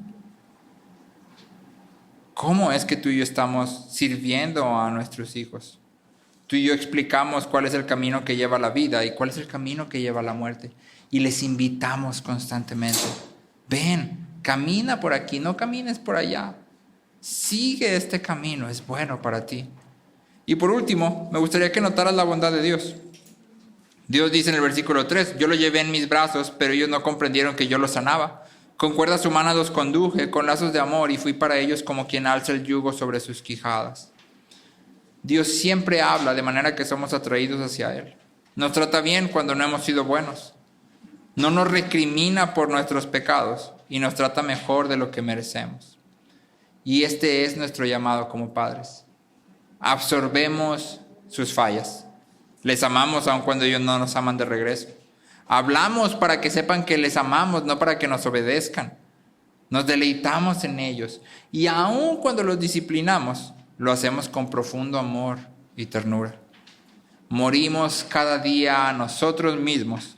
¿Cómo es que tú y yo estamos sirviendo a nuestros hijos? Tú y yo explicamos cuál es el camino que lleva a la vida y cuál es el camino que lleva a la muerte. Y les invitamos constantemente: ven, camina por aquí, no camines por allá. Sigue este camino, es bueno para ti. Y por último, me gustaría que notaras la bondad de Dios. Dios dice en el versículo 3, yo lo llevé en mis brazos, pero ellos no comprendieron que yo los sanaba. Con cuerdas humanas los conduje, con lazos de amor, y fui para ellos como quien alza el yugo sobre sus quijadas. Dios siempre habla de manera que somos atraídos hacia Él. Nos trata bien cuando no hemos sido buenos. No nos recrimina por nuestros pecados y nos trata mejor de lo que merecemos. Y este es nuestro llamado como padres. Absorbemos sus fallas. Les amamos aun cuando ellos no nos aman de regreso. Hablamos para que sepan que les amamos, no para que nos obedezcan. Nos deleitamos en ellos. Y aun cuando los disciplinamos, lo hacemos con profundo amor y ternura. Morimos cada día a nosotros mismos,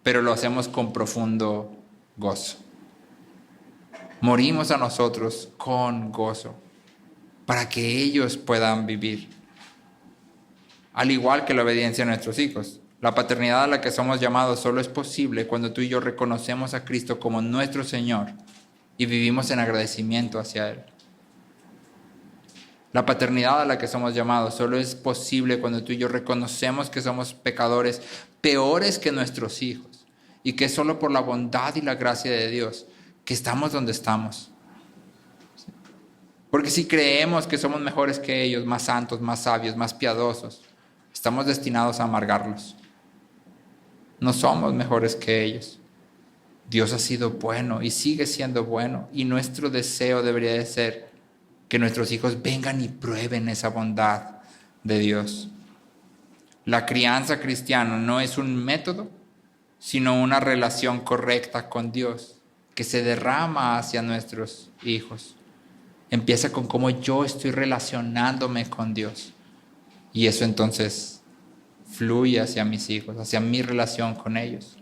pero lo hacemos con profundo gozo. Morimos a nosotros con gozo, para que ellos puedan vivir. Al igual que la obediencia a nuestros hijos. La paternidad a la que somos llamados solo es posible cuando tú y yo reconocemos a Cristo como nuestro Señor y vivimos en agradecimiento hacia Él. La paternidad a la que somos llamados solo es posible cuando tú y yo reconocemos que somos pecadores peores que nuestros hijos y que es solo por la bondad y la gracia de Dios que estamos donde estamos. Porque si creemos que somos mejores que ellos, más santos, más sabios, más piadosos, estamos destinados a amargarlos. No somos mejores que ellos. Dios ha sido bueno y sigue siendo bueno, y nuestro deseo debería de ser que nuestros hijos vengan y prueben esa bondad de Dios. La crianza cristiana no es un método, sino una relación correcta con Dios que se derrama hacia nuestros hijos. Empieza con cómo yo estoy relacionándome con Dios. Y eso entonces fluye hacia mis hijos, hacia mi relación con ellos.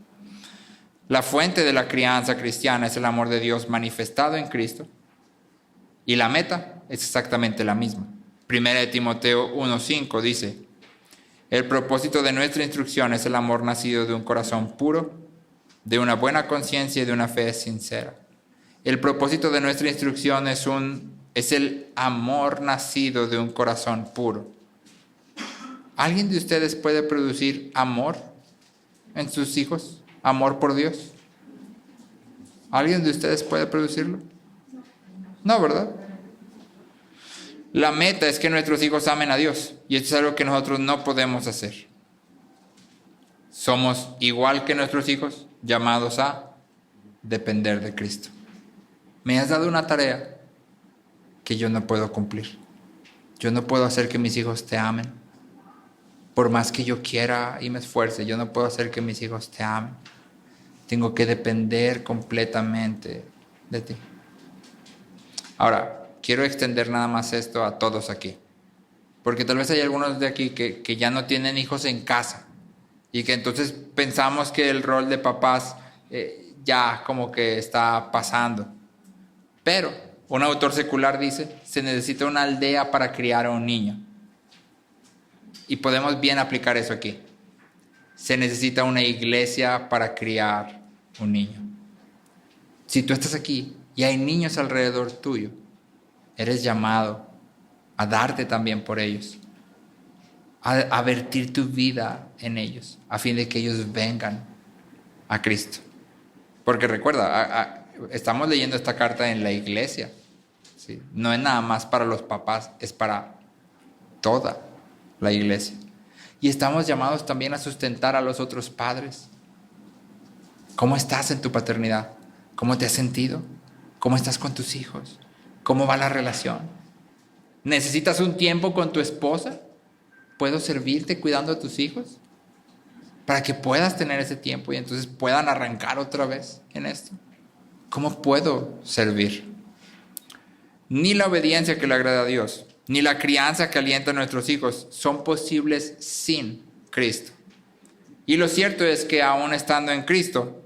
La fuente de la crianza cristiana es el amor de Dios manifestado en Cristo. Y la meta es exactamente la misma. 1 Timoteo 1:5 dice, el propósito de nuestra instrucción es el amor nacido de un corazón puro, de una buena conciencia y de una fe sincera. El propósito de nuestra instrucción es el amor nacido de un corazón puro. ¿Alguien de ustedes puede producir amor en sus hijos? ¿Amor por Dios? ¿Alguien de ustedes puede producirlo? No, ¿verdad? La meta es que nuestros hijos amen a Dios, y esto es algo que nosotros no podemos hacer. Somos, igual que nuestros hijos, llamados a depender de Cristo. Me has dado una tarea que yo no puedo cumplir. Yo no puedo hacer que mis hijos te amen. Por más que yo quiera y me esfuerce, yo no puedo hacer que mis hijos te amen. Tengo que depender completamente de ti. Ahora, quiero extender nada más esto a todos aquí. Porque tal vez hay algunos de aquí que ya no tienen hijos en casa. Y que entonces pensamos que el rol de papás ya como que está pasando. Pero un autor secular dice, se necesita una aldea para criar a un niño. Y podemos bien aplicar eso aquí. Se necesita una iglesia para criar un niño. Si tú estás aquí y hay niños alrededor tuyo, eres llamado a darte también por ellos, a vertir tu vida en ellos, a fin de que ellos vengan a Cristo. Porque recuerda, estamos leyendo esta carta en la iglesia, ¿sí? No es nada más para los papás, es para toda la iglesia. Y estamos llamados también a sustentar a los otros padres. ¿Cómo estás en tu paternidad? ¿Cómo te has sentido? ¿Cómo estás con tus hijos? ¿Cómo va la relación? ¿Necesitas un tiempo con tu esposa? ¿Puedo servirte cuidando a tus hijos? Para que puedas tener ese tiempo y entonces puedan arrancar otra vez en esto. ¿Cómo puedo servir? Ni la obediencia que le agrada a Dios, ni la crianza que alienta a nuestros hijos son posibles sin Cristo. Y lo cierto es que aún estando en Cristo,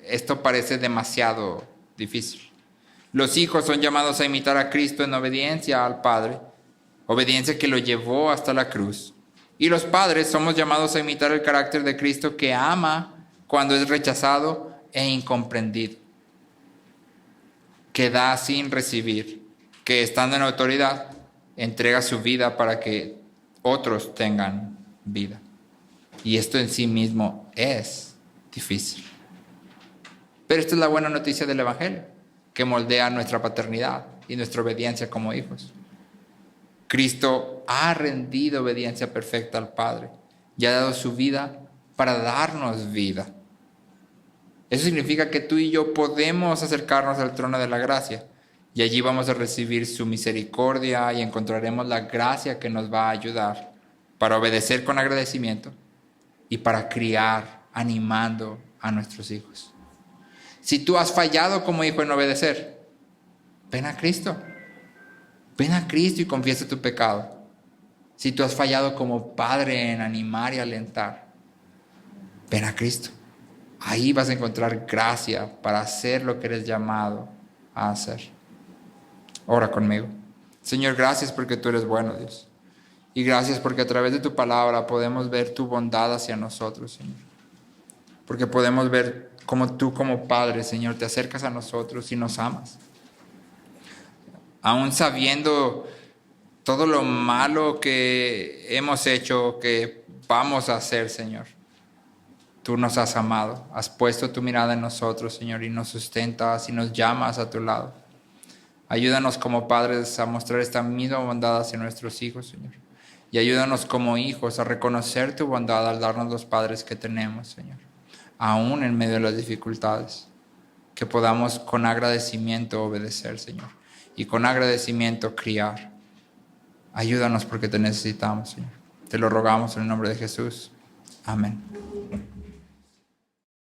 esto parece demasiado difícil. Los hijos son llamados a imitar a Cristo en obediencia al Padre, obediencia que lo llevó hasta la cruz. Y los padres somos llamados a imitar el carácter de Cristo, que ama cuando es rechazado e incomprendido, que da sin recibir, que estando en autoridad entrega su vida para que otros tengan vida. Y esto en sí mismo es difícil. Pero esta es la buena noticia del Evangelio, que moldea nuestra paternidad y nuestra obediencia como hijos. Cristo ha rendido obediencia perfecta al Padre y ha dado su vida para darnos vida. Eso significa que tú y yo podemos acercarnos al trono de la gracia y allí vamos a recibir su misericordia y encontraremos la gracia que nos va a ayudar para obedecer con agradecimiento y para criar animando a nuestros hijos. Si tú has fallado como hijo en obedecer, ven a Cristo. Ven a Cristo y confiesa tu pecado. Si tú has fallado como padre en animar y alentar, ven a Cristo. Ahí vas a encontrar gracia para hacer lo que eres llamado a hacer. Ora conmigo. Señor, gracias porque tú eres bueno, Dios. Y gracias porque a través de tu palabra podemos ver tu bondad hacia nosotros, Señor. Porque podemos ver cómo tú como Padre, Señor, te acercas a nosotros y nos amas. Aún sabiendo todo lo malo que hemos hecho, que vamos a hacer, Señor. Tú nos has amado, has puesto tu mirada en nosotros, Señor, y nos sustentas y nos llamas a tu lado. Ayúdanos como padres a mostrar esta misma bondad hacia nuestros hijos, Señor. Y ayúdanos como hijos a reconocer tu bondad al darnos los padres que tenemos, Señor. Aún en medio de las dificultades. Que podamos con agradecimiento obedecer, Señor. Y con agradecimiento criar. Ayúdanos porque te necesitamos, Señor. Te lo rogamos en el nombre de Jesús. Amén.